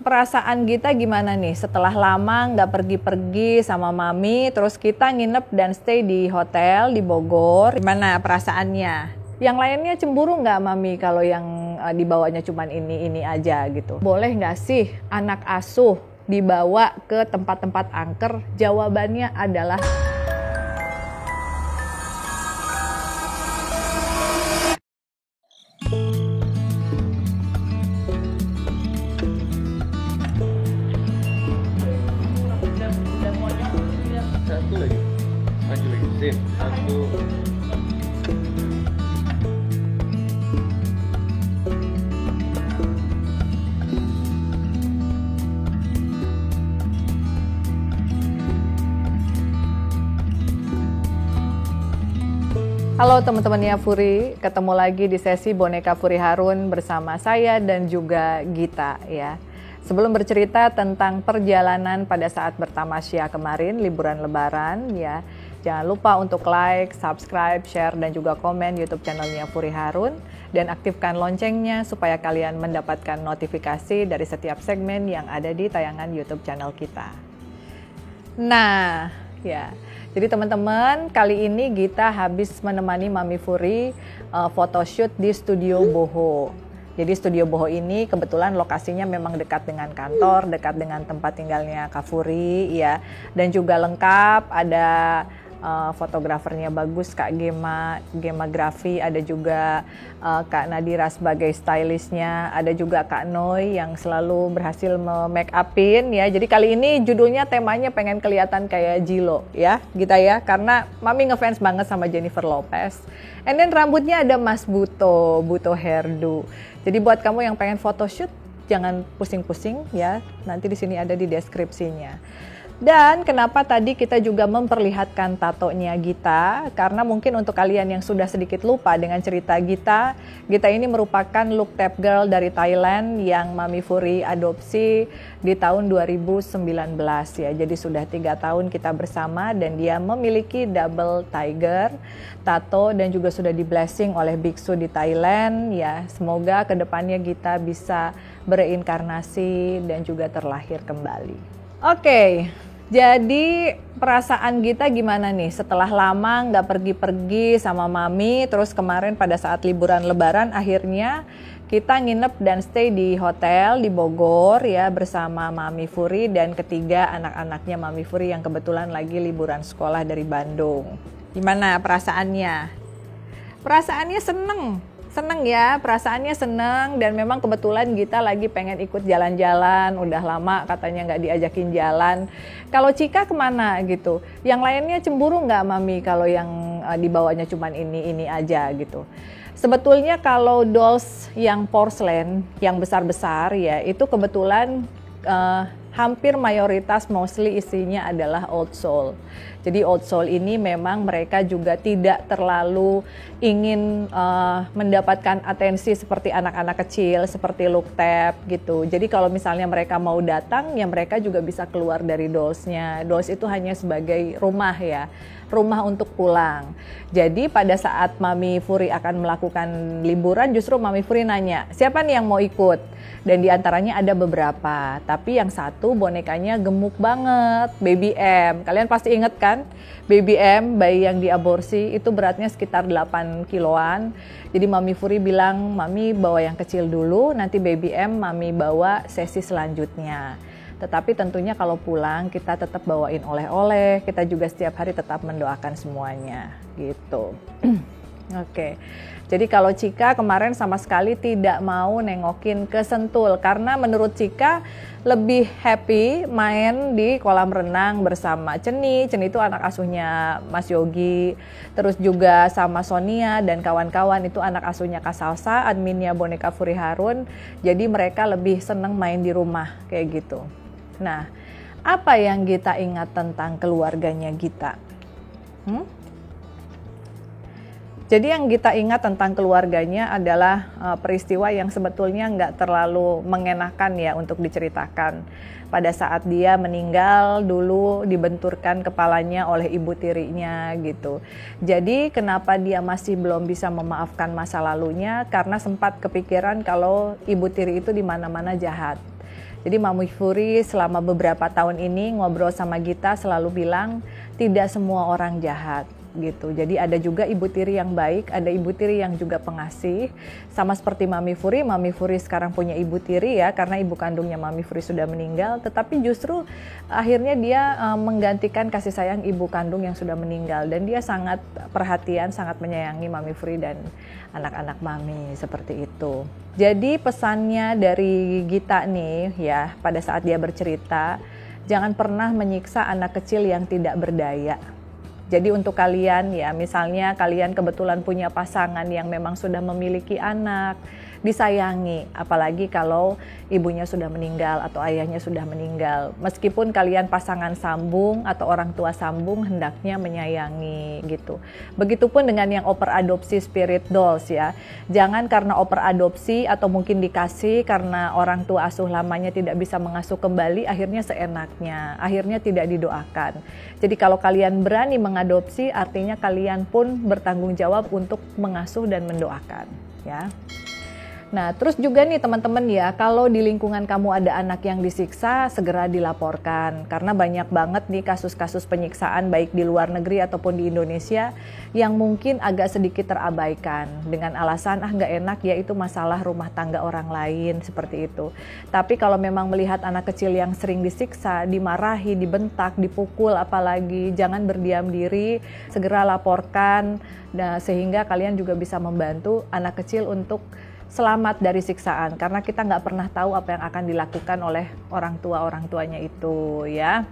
perasaan Gita gimana nih setelah lama nggak pergi-pergi sama Mami, terus kita nginep dan stay di hotel di Bogor. Gimana perasaannya? Yang lainnya cemburu nggak Mami kalau yang dibawanya cuman ini aja gitu? Boleh nggak sih anak asuh dibawa ke tempat-tempat angker? Jawabannya adalah satu lagi, maju lagi, sip, satu. halo teman-temannya Furi, ketemu lagi di sesi Boneka Furi Harun bersama saya dan juga Gita ya. Sebelum bercerita tentang perjalanan pada saat bertamasya kemarin, liburan lebaran ya, jangan lupa untuk like, subscribe, share, dan juga komen YouTube channelnya Furi Harun. Dan aktifkan loncengnya supaya kalian mendapatkan notifikasi dari setiap segmen yang ada di tayangan YouTube channel kita. Nah, ya. Jadi teman-teman, kali ini Gita habis menemani Mami Furi photoshoot di Studio Boho. Jadi Studio Boho ini kebetulan lokasinya memang dekat dengan kantor, dekat dengan tempat tinggalnya Kak Furi ya. Dan juga lengkap, ada fotografernya bagus Kak Gema Grafi, ada juga Kak Nadira sebagai stylistnya, ada juga Kak Noi yang selalu berhasil make upin ya. Jadi kali ini judulnya temanya pengen kelihatan kayak Jilo ya, Gita ya, karena Mami ngefans banget sama Jennifer Lopez. And then rambutnya ada Mas Buto hairdo. Jadi buat kamu yang pengen photoshoot jangan pusing-pusing ya, nanti di sini ada di deskripsinya. Dan kenapa tadi kita juga memperlihatkan tatonya Gita? Karena mungkin untuk kalian yang sudah sedikit lupa dengan cerita Gita, Gita ini merupakan look tap girl dari Thailand yang Mami Furi adopsi di tahun 2019 ya. Jadi sudah 3 tahun kita bersama dan dia memiliki double tiger, tato dan juga sudah di blessing oleh biksu di Thailand ya. Semoga kedepannya Gita bisa bereinkarnasi dan juga terlahir kembali. Oke. Jadi perasaan Gita gimana nih setelah lama nggak pergi-pergi sama Mami, terus kemarin pada saat liburan lebaran akhirnya kita nginep dan stay di hotel di Bogor ya bersama Mami Furi dan ketiga anak-anaknya Mami Furi yang kebetulan lagi liburan sekolah dari Bandung. Gimana perasaannya? Perasaannya seneng ya, perasaannya seneng dan memang kebetulan Gita lagi pengen ikut jalan-jalan, udah lama katanya nggak diajakin jalan. Kalau Cika kemana gitu? Yang lainnya cemburu nggak Mami kalau yang dibawanya cuman ini aja gitu? Sebetulnya kalau dolls yang porcelain, yang besar-besar ya, itu kebetulan hampir mayoritas mostly isinya adalah old soul. Jadi old soul ini memang mereka juga tidak terlalu ingin mendapatkan atensi seperti anak-anak kecil, seperti look tap gitu. Jadi kalau misalnya mereka mau datang, ya mereka juga bisa keluar dari dollsnya. Dolls itu hanya sebagai rumah ya, rumah untuk pulang. Jadi pada saat Mami Furi akan melakukan liburan, justru Mami Furi nanya, siapa nih yang mau ikut? Dan diantaranya ada beberapa, tapi yang satu bonekanya gemuk banget, Baby M. Kalian pasti inget kan? Baby M, bayi yang diaborsi, itu beratnya sekitar 8 kiloan. Jadi Mami Furi bilang, Mami bawa yang kecil dulu, nanti Baby M Mami bawa sesi selanjutnya. Tetapi tentunya kalau pulang kita tetap bawain oleh-oleh, kita juga setiap hari tetap mendoakan semuanya gitu. Oke. Jadi kalau Cika kemarin sama sekali tidak mau nengokin ke Sentul karena menurut Cika lebih happy main di kolam renang bersama Ceni. Ceni itu anak asuhnya Mas Yogi, terus juga sama Sonia dan kawan-kawan itu anak asuhnya Kak Salsa, adminnya Boneka Furi Harun. Jadi mereka lebih seneng main di rumah kayak gitu. Nah, apa yang Gita ingat tentang keluarganya Gita? Jadi yang Gita ingat tentang keluarganya adalah peristiwa yang sebetulnya nggak terlalu mengenakan ya untuk diceritakan. Pada saat dia meninggal dulu dibenturkan kepalanya oleh ibu tirinya gitu. Jadi kenapa dia masih belum bisa memaafkan masa lalunya? Karena sempat kepikiran kalau ibu tiri itu di mana-mana jahat. Jadi Mami Furi selama beberapa tahun ini ngobrol sama Gita selalu bilang tidak semua orang jahat gitu. Jadi ada juga ibu tiri yang baik, ada ibu tiri yang juga pengasih. Sama seperti Mami Furi sekarang punya ibu tiri ya, karena ibu kandungnya Mami Furi sudah meninggal, tetapi justru akhirnya dia menggantikan kasih sayang ibu kandung yang sudah meninggal, dan dia sangat perhatian, sangat menyayangi Mami Furi dan anak-anak Mami, seperti itu. Jadi pesannya dari Gita nih ya, pada saat dia bercerita, jangan pernah menyiksa anak kecil yang tidak berdaya. Jadi untuk kalian ya, misalnya kalian kebetulan punya pasangan yang memang sudah memiliki anak, disayangi, apalagi kalau ibunya sudah meninggal atau ayahnya sudah meninggal. Meskipun kalian pasangan sambung atau orang tua sambung, hendaknya menyayangi gitu. Begitupun dengan yang oper adopsi spirit dolls ya. Jangan karena oper adopsi atau mungkin dikasih karena orang tua asuh lamanya tidak bisa mengasuh kembali, akhirnya seenaknya, akhirnya tidak didoakan. Jadi kalau kalian berani mengadopsi, artinya kalian pun bertanggung jawab untuk mengasuh dan mendoakan ya. Nah, terus juga nih teman-teman ya, kalau di lingkungan kamu ada anak yang disiksa, segera dilaporkan. Karena banyak banget nih kasus-kasus penyiksaan baik di luar negeri ataupun di Indonesia yang mungkin agak sedikit terabaikan. Dengan alasan, nggak enak ya itu masalah rumah tangga orang lain, seperti itu. Tapi kalau memang melihat anak kecil yang sering disiksa, dimarahi, dibentak, dipukul apalagi, jangan berdiam diri, segera laporkan. Nah, sehingga kalian juga bisa membantu anak kecil untuk selamat dari siksaan, karena kita nggak pernah tahu apa yang akan dilakukan oleh orang tuanya itu ya.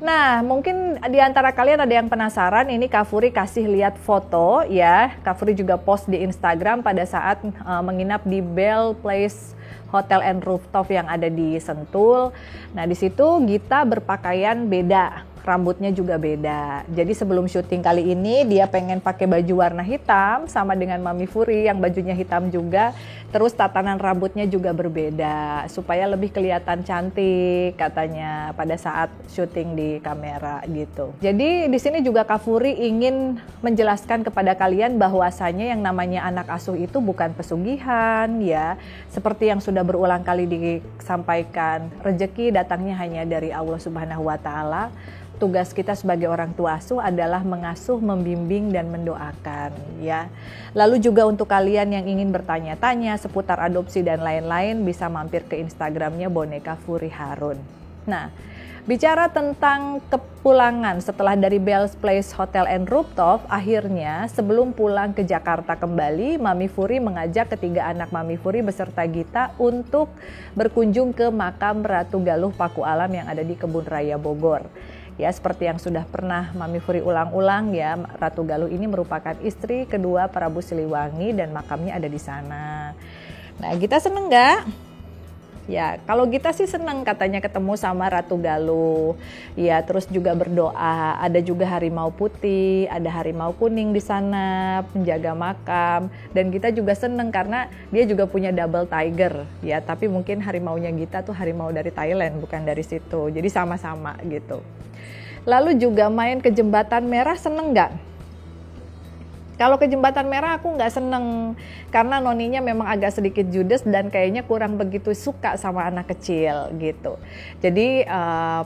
Nah, mungkin di antara kalian ada yang penasaran, ini Kak Furi kasih lihat foto ya. Kak Furi juga post di Instagram pada saat menginap di Bell Place Hotel and Rooftop yang ada di Sentul. Nah, di situ Gita berpakaian beda, rambutnya juga beda. Jadi sebelum syuting kali ini dia pengen pakai baju warna hitam sama dengan Mami Furi yang bajunya hitam juga. Terus tatanan rambutnya juga berbeda supaya lebih kelihatan cantik katanya pada saat syuting di kamera gitu. Jadi di sini juga Kak Furi ingin menjelaskan kepada kalian bahwasanya yang namanya anak asuh itu bukan pesugihan ya. Seperti yang sudah berulang kali disampaikan, rezeki datangnya hanya dari Allah Subhanahu wa taala. Tugas kita sebagai orang tua asuh adalah mengasuh, membimbing, dan mendoakan ya. Lalu juga untuk kalian yang ingin bertanya-tanya seputar adopsi dan lain-lain, bisa mampir ke Instagramnya Boneka Furi Harun. Nah, bicara tentang kepulangan setelah dari Bell Place Hotel and Rooftop, akhirnya sebelum pulang ke Jakarta kembali, Mami Furi mengajak ketiga anak Mami Furi beserta Gita untuk berkunjung ke makam Ratu Galuh Paku Alam yang ada di Kebun Raya Bogor. Ya, seperti yang sudah pernah Mami Furi ulang-ulang ya, Ratu Galuh ini merupakan istri kedua Prabu Siliwangi dan makamnya ada di sana. Nah, Gita seneng nggak? Ya, kalau Gita sih seneng katanya ketemu sama Ratu Galuh. Ya, terus juga berdoa. Ada juga harimau putih, ada harimau kuning di sana, penjaga makam. Dan Gita juga seneng karena dia juga punya double tiger. Ya, tapi mungkin harimaunya Gita tuh harimau dari Thailand, bukan dari situ. Jadi sama-sama gitu. Lalu juga main ke Jembatan Merah, seneng nggak? Kalau ke Jembatan Merah aku nggak seneng, karena noninya memang agak sedikit judes dan kayaknya kurang begitu suka sama anak kecil gitu. Jadi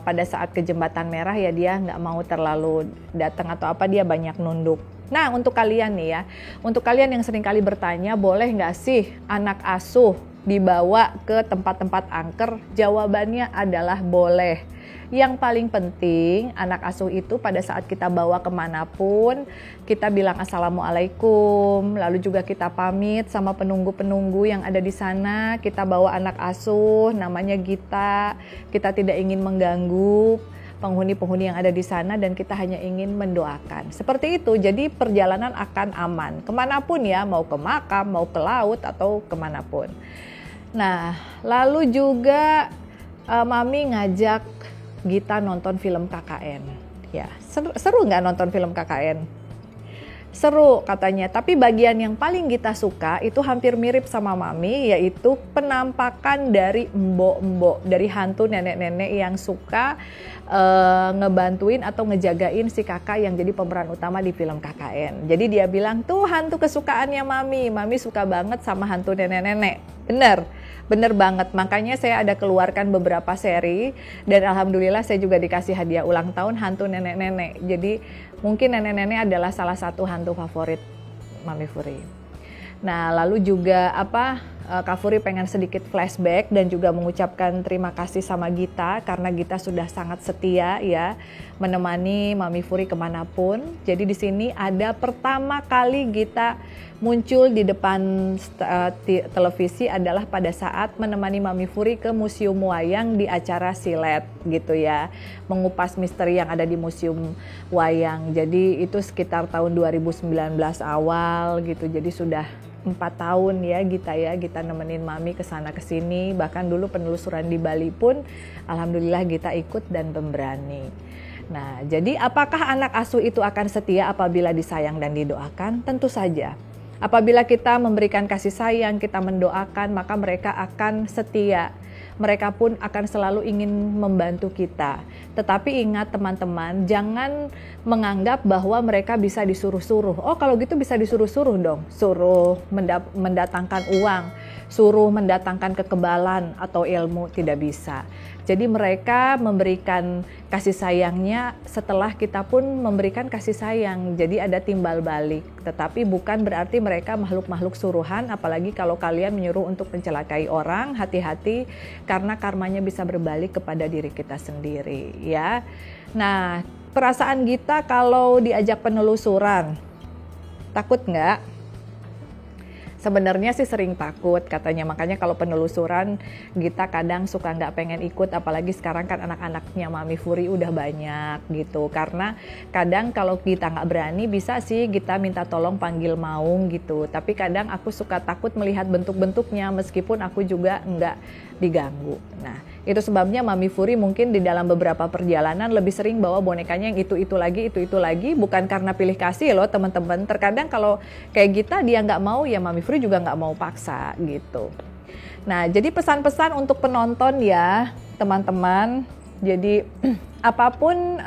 pada saat ke Jembatan Merah ya dia nggak mau terlalu datang atau apa, dia banyak nunduk. Nah, untuk kalian nih ya, untuk kalian yang sering kali bertanya, boleh nggak sih anak asuh dibawa ke tempat-tempat angker? Jawabannya adalah boleh. Yang paling penting anak asuh itu pada saat kita bawa kemanapun, kita bilang assalamualaikum, lalu juga kita pamit sama penunggu-penunggu yang ada di sana. Kita bawa anak asuh, namanya Gita, kita tidak ingin mengganggu penghuni-penghuni yang ada di sana dan kita hanya ingin mendoakan. Seperti itu, jadi perjalanan akan aman. Kemanapun ya, mau ke makam, mau ke laut atau kemanapun. Nah, lalu juga Mami ngajak Gita nonton film KKN. Ya, seru nggak nonton film KKN? Seru katanya, tapi bagian yang paling Gita suka itu hampir mirip sama Mami, yaitu penampakan dari embok-embok, dari hantu nenek-nenek yang suka ngebantuin atau ngejagain si kakak yang jadi pemeran utama di film KKN. Jadi dia bilang, tuh hantu kesukaannya Mami suka banget sama hantu nenek-nenek. Bener, Bener banget, makanya saya ada keluarkan beberapa seri dan alhamdulillah saya juga dikasih hadiah ulang tahun hantu nenek-nenek. Jadi mungkin nenek-nenek adalah salah satu hantu favorit Mami Furi. Nah, lalu juga Kak Furi pengen sedikit flashback dan juga mengucapkan terima kasih sama Gita karena Gita sudah sangat setia ya menemani Mami Furi kemanapun. Jadi di sini ada pertama kali Gita muncul di depan televisi adalah pada saat menemani Mami Furi ke Museum Wayang di acara Silet gitu ya, mengupas misteri yang ada di Museum Wayang. Jadi itu sekitar tahun 2019 awal gitu, jadi sudah 4 tahun ya Gita nemenin Mami kesana kesini, bahkan dulu penelusuran di Bali pun alhamdulillah Gita ikut dan pemberani. Nah, jadi apakah anak asuh itu akan setia apabila disayang dan didoakan? Tentu saja. Apabila kita memberikan kasih sayang, kita mendoakan, maka mereka akan setia. Mereka pun akan selalu ingin membantu kita. Tetapi ingat teman-teman, jangan menganggap bahwa mereka bisa disuruh-suruh. Oh, kalau gitu bisa disuruh-suruh dong. Suruh mendatangkan uang, suruh mendatangkan kekebalan atau ilmu, tidak bisa. Jadi mereka memberikan kasih sayangnya setelah kita pun memberikan kasih sayang. Jadi ada timbal balik. Tetapi bukan berarti mereka makhluk-makhluk suruhan, apalagi kalau kalian menyuruh untuk mencelakai orang, hati-hati karena karmanya bisa berbalik kepada diri kita sendiri ya. Nah, perasaan Gita kalau diajak penelusuran, takut nggak? Sebenarnya sih sering takut katanya, makanya kalau penelusuran Gita kadang suka nggak pengen ikut, apalagi sekarang kan anak-anaknya Mami Furi udah banyak gitu. Karena kadang kalau Gita nggak berani bisa sih Gita minta tolong panggil Maung gitu, tapi kadang aku suka takut melihat bentuk-bentuknya meskipun aku juga nggak diganggu. Nah, itu sebabnya Mami Furi mungkin di dalam beberapa perjalanan lebih sering bawa bonekanya yang itu lagi, bukan karena pilih kasih loh teman-teman. Terkadang kalau kayak Gita dia nggak mau, ya Mami Furi juga nggak mau paksa gitu. Nah, jadi pesan-pesan untuk penonton ya teman-teman. Jadi apapun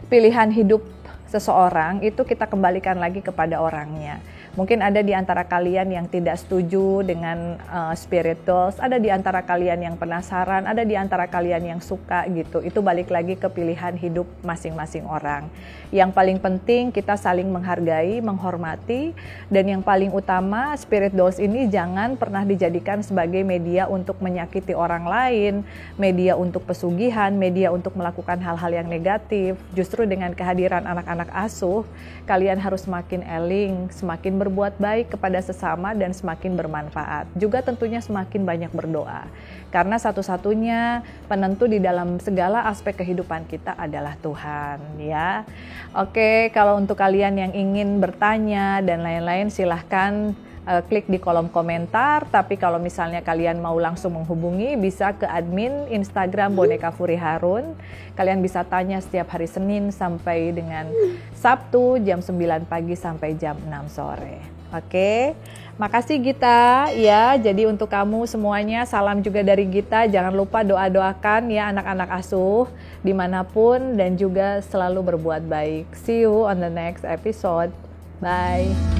pilihan hidup seseorang itu kita kembalikan lagi kepada orangnya. Mungkin ada di antara kalian yang tidak setuju dengan spirit dolls, ada di antara kalian yang penasaran, ada di antara kalian yang suka gitu. Itu balik lagi ke pilihan hidup masing-masing orang. Yang paling penting kita saling menghargai, menghormati, dan yang paling utama spirit dolls ini jangan pernah dijadikan sebagai media untuk menyakiti orang lain, media untuk pesugihan, media untuk melakukan hal-hal yang negatif. Justru dengan kehadiran anak-anak asuh, kalian harus semakin eling, semakin berbuat baik kepada sesama dan semakin bermanfaat. Juga tentunya semakin banyak berdoa. Karena satu-satunya penentu di dalam segala aspek kehidupan kita adalah Tuhan, ya. Oke, kalau untuk kalian yang ingin bertanya dan lain-lain silahkan klik di kolom komentar. Tapi kalau misalnya kalian mau langsung menghubungi, bisa ke admin Instagram Boneka Furi Harun. Kalian bisa tanya setiap hari Senin sampai dengan Sabtu jam 9 pagi sampai jam 6 sore. Oke, makasih Gita ya. Jadi untuk kamu semuanya salam juga dari Gita. Jangan lupa doa-doakan ya anak-anak asuh dimanapun dan juga selalu berbuat baik. See you on the next episode. Bye.